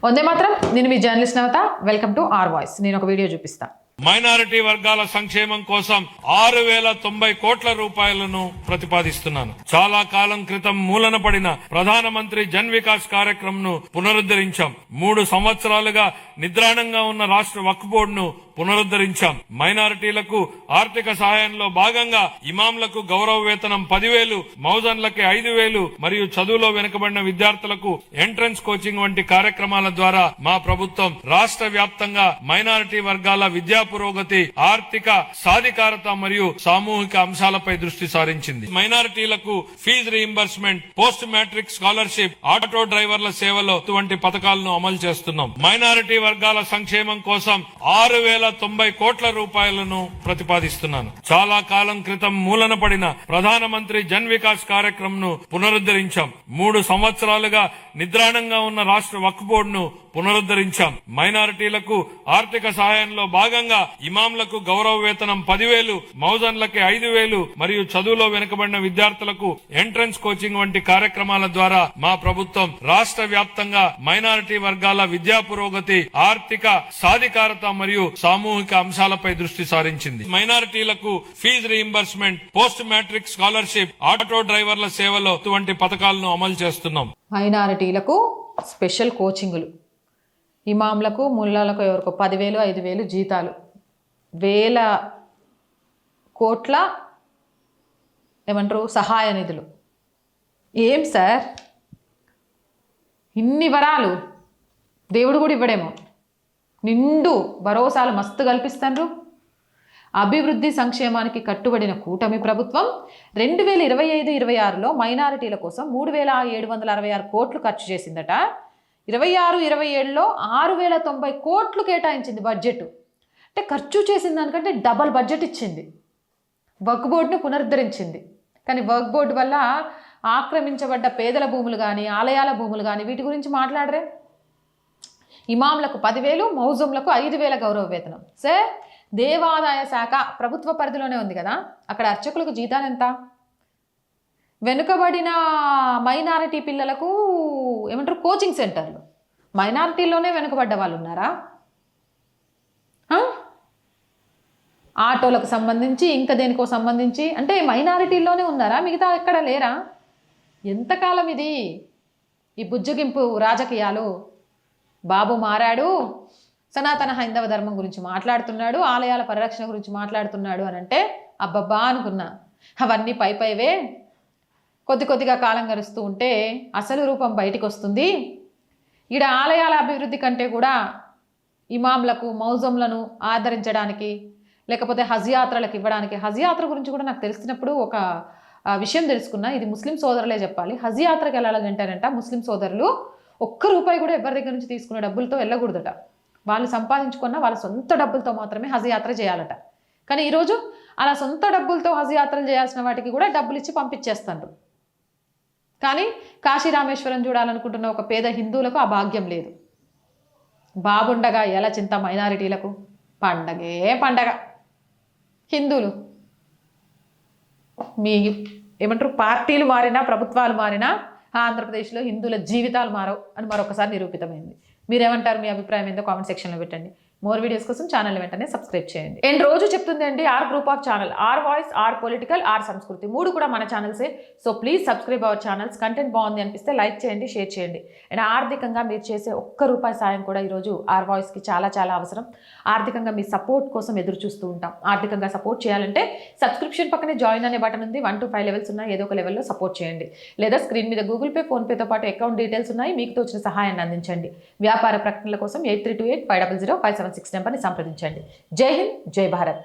వందే మాత్రం. నేను మీ journalist Navata. Welcome to R Voice. నేను ఒక వీడియో చూపిస్తా. మైనారిటీ వర్గాల సంక్షేమం కోసం 6090 కోట్ల రూపాయలను ప్రతిపాదిస్తున్నాను. చాలా కాలం క్రితం మూలన పడిన ప్రధానమంత్రి జన్ వికాస్ కార్యక్రమంను పునరుద్ధరించాం. 3 సంవత్సరాలుగా నిద్రాణంగా ఉన్న రాష్ట్ర వక్ఫ్ బోర్డును పునరుద్ధరించాం. మైనారిటీలకు ఆర్థిక సహాయంలో భాగంగా ఇమాంలకు గౌరవ వేతనం 10,000, మౌజన్లకి 5,000 మరియు చదువులో వెనుకబడిన విద్యార్థులకు ఎంట్రన్స్ కోచింగ్ వంటి కార్యక్రమాల ద్వారా మా ప్రభుత్వం రాష్ట్ర వ్యాప్తంగా మైనారిటీ వర్గాల విద్యా పురోగతి, ఆర్థిక సాధికారత మరియు సామూహిక అంశాలపై దృష్టి సారించింది. మైనారిటీలకు fees reimbursement, post matric scholarship, auto డ్రైవర్ల సేవలో ఇటువంటి పథకాలను అమలు చేస్తున్నాం. మైనారిటీ వర్గాల సంక్షేమం కోసం 6090 కోట్ల రూపాయలను ప్రతిపాదిస్తున్నాను. చాలా కాలం క్రితం మూలన పడిన ప్రధానమంత్రి జన్ వికాస్ కార్యక్రమంను పునరుద్ధరించాం. 3 సంవత్సరాలుగా నిద్రాణంగా ఉన్న రాష్ట్ర వక్ఫ్ బోర్డును పునరుద్ధరించాం. మైనారిటీలకు ఆర్థిక సహాయంలో భాగంగా ఇమాంలకు గౌరవ వేతనం 10,000, మౌజన్లకి 5,000 మరియు చదువులో వెనుకబడిన విద్యార్థులకు ఎంట్రన్స్ కోచింగ్ వంటి కార్యక్రమాల ద్వారా మా ప్రభుత్వం రాష్ట్ర వ్యాప్తంగా మైనారిటీ వర్గాల విద్యా పురోగతి, ఆర్థిక సాధికారత మరియు సామూహిక అంశాలపై దృష్టి సారించింది. మైనారిటీలకు fees reimbursement, post matric scholarship, auto డ్రైవర్ల సేవలో ఇటువంటి పథకాలను అమలు చేస్తున్నాం. మైనారిటీలకు స్పెషల్ కోచింగులు, ఇమాంలకు, ముల్లాలకు ఎవరికో 10,000, 5,000 జీతాలు, 1,000 కోట్ల ఏమంటారు సహాయ నిధులు. ఏం సార్ ఇన్ని వరాలు? దేవుడు కూడా ఇవ్వడేమో. నిండు భరోసాలు మస్తు కల్పిస్తాండ్రు. అభివృద్ధి సంక్షేమానికి కట్టుబడిన కూటమి ప్రభుత్వం 2025-26లో మైనారిటీల కోసం 3,766 కోట్లు ఖర్చు చేసిందట. 26-27లో 6,090 కోట్లు కేటాయించింది బడ్జెట్. అంటే ఖర్చు చేసిన దానికంటే డబల్ బడ్జెట్ ఇచ్చింది. వక్ఫ్ బోర్డును పునరుద్ధరించింది. కానీ వక్ఫ్ బోర్డు వల్ల ఆక్రమించబడ్డ పేదల భూములు కానీ, ఆలయాల భూములు కానీ వీటి గురించి మాట్లాడరే. ఇమాంలకు 10,000, మౌజంలకు 5,000 గౌరవ వేతనం. సార్, దేవాదాయ శాఖ ప్రభుత్వ పరిధిలోనే ఉంది కదా, అక్కడ అర్చకులకు జీతాలు ఎంత? వెనుకబడిన మైనారిటీ పిల్లలకు ఏమంటారు కోచింగ్ సెంటర్లు. మైనారిటీలోనే వెనుకబడ్డ వాళ్ళు ఉన్నారా? ఆటోలకు సంబంధించి ఇంకా దేనికో సంబంధించి అంటే మైనారిటీల్లోనే ఉన్నారా? మిగతా ఎక్కడ లేరా? ఎంతకాలం ఇది ఈ బుజ్జగింపు రాజకీయాలు? బాబు మారాడు, సనాతన హైందవ ధర్మం గురించి మాట్లాడుతున్నాడు, ఆలయాల పరిరక్షణ గురించి మాట్లాడుతున్నాడు అని అంటే అబ్బబ్బా అనుకున్నా. అవన్నీ పైవే. కొద్దిగా కాలం గడుస్తూ ఉంటే అసలు రూపం బయటికి వస్తుంది. ఈడ ఆలయాల అభివృద్ధి కంటే కూడా ఇమాంలకు, మౌజంలను ఆదరించడానికి, లేకపోతే హజ్ యాత్రలకు ఇవ్వడానికి. హజ్ యాత్ర గురించి కూడా నాకు తెలిసినప్పుడు ఒక విషయం తెలుసుకున్నా. ఇది ముస్లిం సోదరులే చెప్పాలి. హజ్ యాత్రకు వెళ్ళాలంటారంట ముస్లిం సోదరులు ₹1 కూడా ఎవరి దగ్గర నుంచి తీసుకున్న డబ్బులతో వెళ్ళకూడదట. వాళ్ళు సంపాదించుకున్న వాళ్ళ సొంత డబ్బులతో మాత్రమే హజ్ యాత్ర చేయాలట. కానీ ఈరోజు అలా సొంత డబ్బులతో హజ్ యాత్రలు చేయాల్సిన వాటికి కూడా డబ్బులు ఇచ్చి పంపించేస్తారు. కానీ కాశీ రామేశ్వరం చూడాలనుకుంటున్న ఒక పేద హిందువులకు ఆ భాగ్యం లేదు. బాగుండగా ఎలా చింత మైనారిటీలకు? పండగే పండగ. హిందువులు మీ ఏమంటారు పార్టీలు మారినా, ప్రభుత్వాలు మారినా ఆంధ్రప్రదేశ్లో హిందువుల జీవితాలు మారవు అని మరొకసారి నిరూపితమైంది. మీరేమంటారు? మీ అభిప్రాయం ఏందో కామెంట్ సెక్షన్లో పెట్టండి. మోర్ వీడియోస్ కోసం ఛానల్ వెంటనే సబ్స్క్రైబ్ చేయండి. అండ్ రోజు చెప్తుంది అండి R group of channel, R Voice, R Political, R Samskruthi, 3 కూడా మన ఛానల్సే. So please subscribe our channels. Content బాగుంది అనిపిస్తే లైక్ చేయండి, షేర్ చేయండి. అండ్ ఆర్థికంగా మీరు చేసే ₹1 సాయం కూడా ఈరోజు ఆర్ వాయిస్కి చాలా అవసరం. ఆర్థికంగా మీ సపోర్ట్ కోసం ఎదురు చూస్తూ ఉంటాం. ఆర్థికంగా సపోర్ట్ చేయాలంటే సబ్స్క్రిప్షన్ పక్కనే జాయిన్ అనే బటన్ ఉంది. 1 to 5 లెవెల్స్ ఉన్నాయి. ఏదో ఒక లెవెల్లో సపోర్ట్ చేయండి. లేదా స్క్రీన్ మీద గూగుల్ పే, ఫోన్పేతో పాటు అకౌంట్ డీటెయిల్స్ ఉన్నాయి. మీకు తోచిన సహాయాన్ని అందించండి. వ్యాపార ప్రకటనల కోసం 8328 500 576 నెంబర్ని సంప్రదించండి. జై హింద్, జై భారత్.